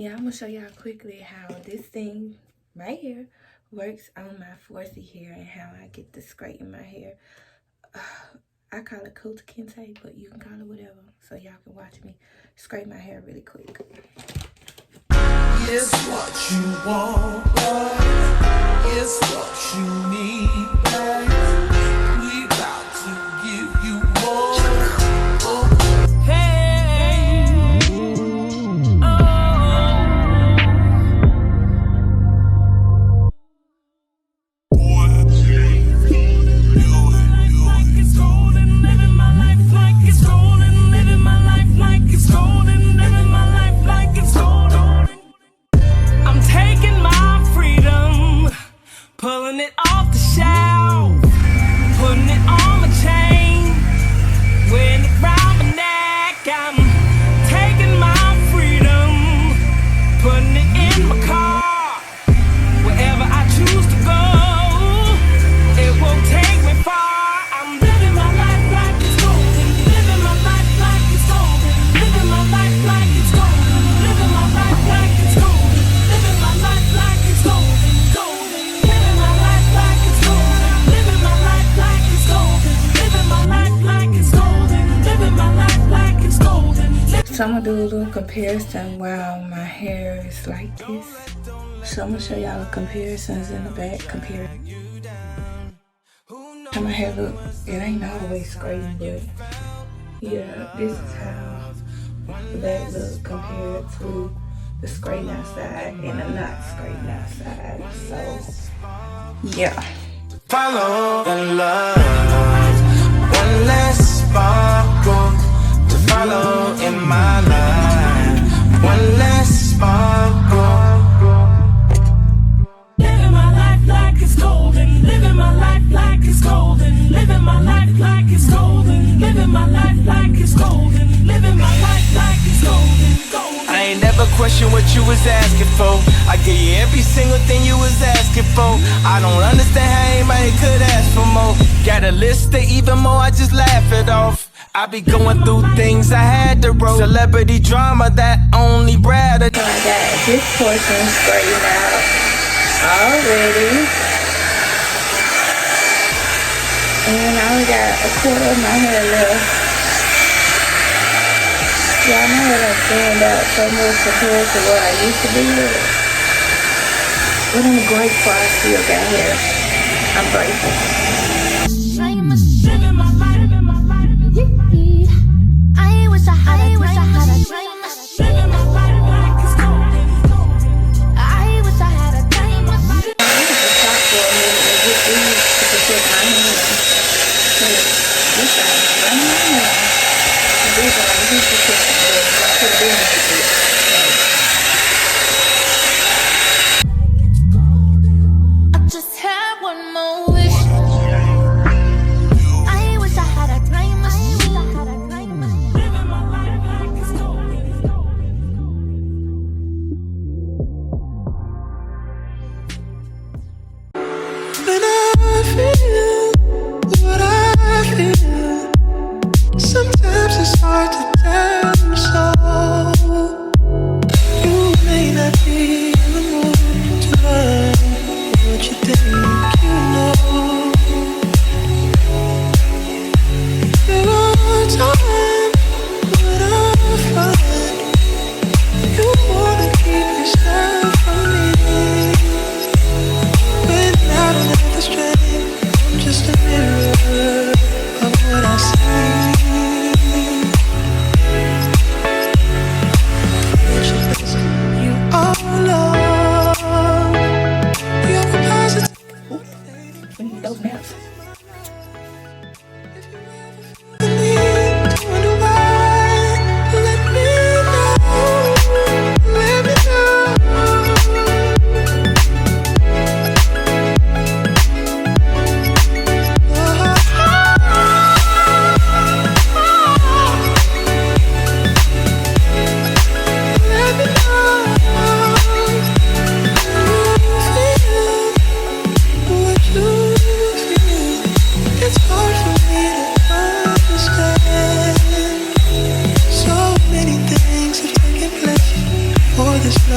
Yeah, I'm gonna show y'all quickly how this thing right here works on my 4C hair and how I get to straighten my hair. I call it cool kente, but you can call it whatever, so y'all can watch me straighten my hair really quick. It's what you want, it's what you need. We got to give you more. Pulling it off the shelf, putting it on my chain, wearing it round my neck. I'm taking my freedom, putting it in my car, wherever I choose to go. It won't take me far. I'm living my life like it's golden, living my life like it's golden, living my life like it's golden, living my life like it's golden, living my life like it's golden. So I'm gonna do a little comparison while my hair is like this. So I'm gonna show y'all the comparisons in the back. Compare how my hair look. It ain't always straight, but yeah, this is how the back look compared to the straighten outside and the not straighten outside. So yeah. Follow the love, one less sparkle to follow in my life, one less sparkle. Living my life like it's golden, living my life like it's golden, living my life like it's golden, living my life like it's golden, living my life like it's golden, golden. I ain't never question what you was asking for. I gave you every single thing you was asking for. I don't understand how anybody could ask for more. Got a list of even more, I just laugh it off. I be going through things I had to roll. Celebrity drama that only Brad. I got this portion straightened out already. And I only got a quarter of my hair left. Yeah, my hair done thinned out so much compared to what I used to be with. But I'm grateful I still got hair. I'm grateful. I just had one more wish.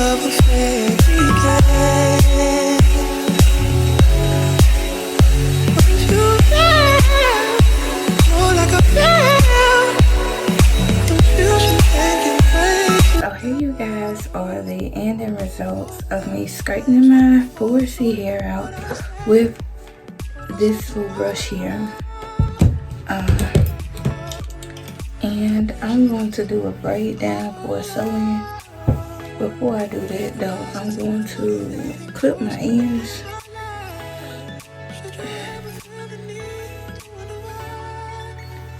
of a fairy tale. But you flow like a veil. Confusion taking place. So here you guys are the ending results of me straightening my 4C hair out with this little brush here. And I'm going to do a braid down for a sew-in. Before I do that though, I'm going to clip my ends.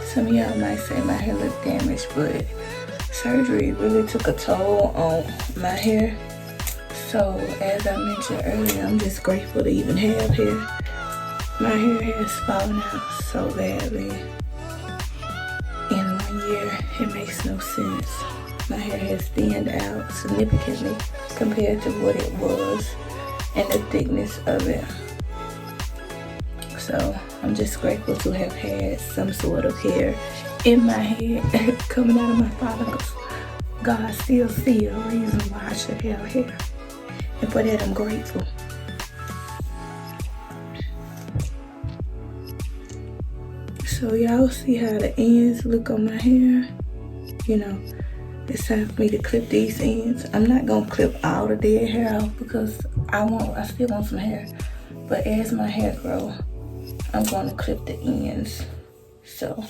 Some of y'all might say my hair look damaged, but surgery really took a toll on my hair. So as I mentioned earlier, I'm just grateful to even have hair. My hair has fallen out so badly. In 1 year, it makes no sense. My hair has thinned out significantly compared to what it was and the thickness of it. So I'm just grateful to have had some sort of hair in my head coming out of my follicles. God still see a reason why I should have hair, and for that I'm grateful. So y'all see how the ends look on my hair? You know, it's time for me to clip these ends. I'm not gonna clip all the dead hair off because I still want some hair. But as my hair grows, I'm gonna clip the ends. So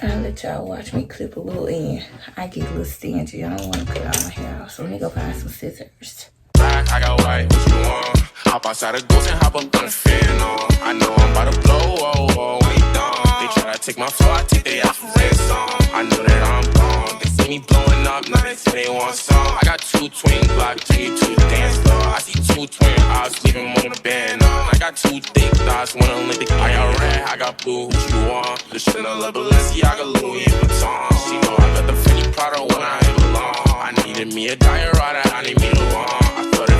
I'll let y'all watch me clip a little end. I get a little stingy. I don't wanna cut all my hair off. So let me go find some scissors. I got white, what you want? Hop outside the ghost and hop up on the fan on. I know I'm about to blow, oh, oh, when you done. They try to take my flow, I take they out for ransom. I know that I'm gone. They see me blowing up, now they say they want some. I got 2 twin blocks, 22 dance floor. I see 2 twin eyes, leaving on the band on. I got 2 thick thighs, wanna lick the I got red, I got blue, what you want? The Chanel, Balenciaga, Louis Vuitton. She know I got the Fendi Prada when I ain't belong. I needed me a diet rider, I need me to want.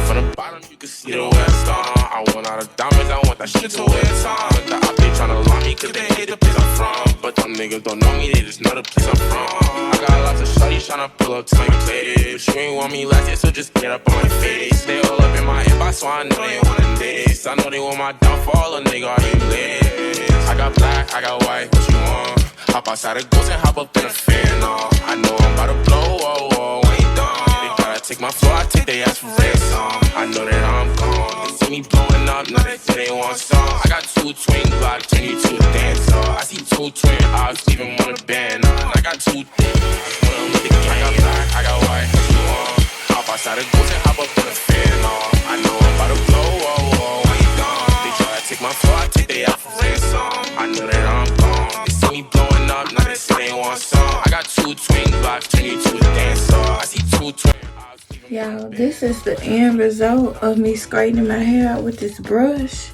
From the bottom, you can see the west on. I want all the diamonds, I want that shit to wear time. The op, they tryna lie me, cause they hate the place I'm from. But them niggas don't know me, they just know the place I'm from. I got lots of shorties tryna pull up to my place. But you ain't want me last year, so just get up on my face. They all up in my inbox, so I know they want this. I know they want my downfall, a nigga, are you lit? I got black, I got white, what you want? Hop outside the ghost and hop up in a fan, no. I know I'm about to blow, oh, oh, when you done. Take my floor, I take they ass for ransom. I know that I'm gone. They see me blowing up, now they say they want some. I got 2 twin blocks, 22 dancer. I see 2 twin eyes, leaving on the band. I got 2 things, wanna look again. I got black, I got white, what you want? Hop outside the ghost and hop up in the fan. I know I'm about to blow, oh, oh, when you done. They try to take my floor, I take they ass for ransom. I know that I'm gone. They see me blowing up, now they say they want some. I got 2 twin blocks, 22 dancer. I see 2 twin. Y'all, this is the end result of me straightening my hair out with this brush.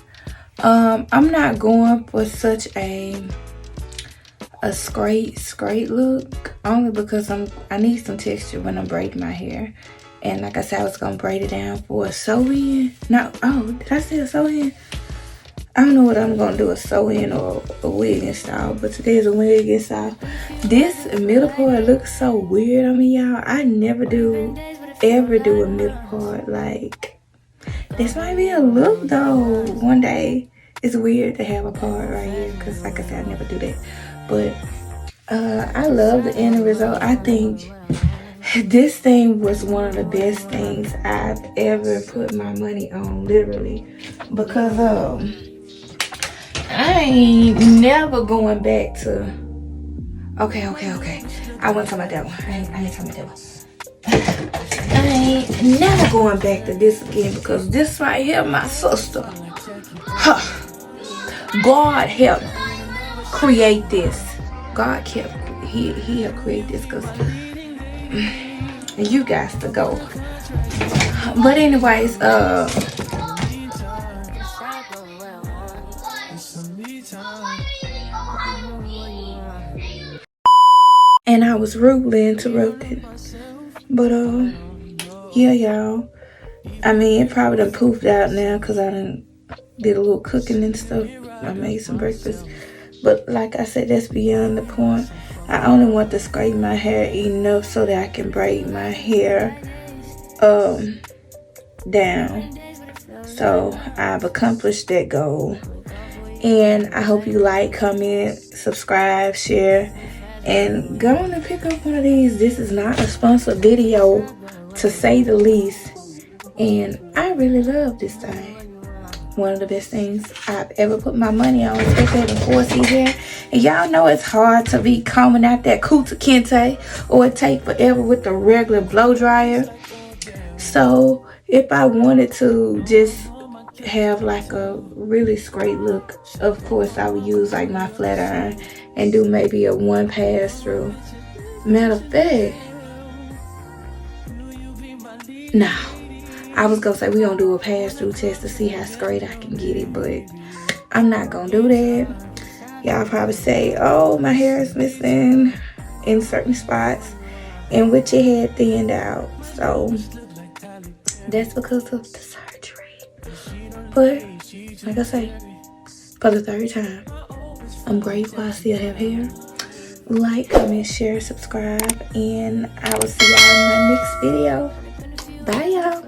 I'm not going for such a straight look, only because I need some texture when I'm braiding my hair. And like I said, I was gonna braid it down for a sew-in. Did I say a sew-in? I don't know what I'm gonna do, a sew-in or a wig style, but today is a wig style. This middle part looks so weird on me, y'all. I never ever do a middle part. Like, this might be a look though one day. It's weird to have a part right here because like I said, I never do that. But I love the end result. I think this thing was one of the best things I've ever put my money on, literally, because I ain't never going back to okay, I wasn't talking about that one. I ain't talking about that one. I ain't never going back to this again, because this right here, my sister, God helped create this. God kept, he helped create this, because you guys to go. But anyways, and I was rudely interrupted. But yeah, y'all. I mean, it probably done poofed out now because I done did a little cooking and stuff. I made some breakfast. But like I said, that's beyond the point. I only want to scrape my hair enough so that I can braid my hair down. So I've accomplished that goal. And I hope you like, comment, subscribe, share, and go on and pick up one of these. This is not a sponsored video, to say the least. And I really love this thing. One of the best things I've ever put my money on, especially in 4C hair. And y'all know it's hard to be combing out that Kunta Kinte, or it take forever with the regular blow dryer. So if I wanted to just have like a really straight look, of course I would use like my flat iron and do maybe a one pass through. Matter of fact, no, I was gonna say we gonna do a pass through test to see how straight I can get it, but I'm not gonna do that. Y'all probably say, oh, my hair is missing in certain spots and with your head thinned out. So that's because of the surgery. But like I say, for the third time, I'm grateful I still have hair. Like, comment, share, subscribe, and I will see y'all in my next video. Bye, y'all.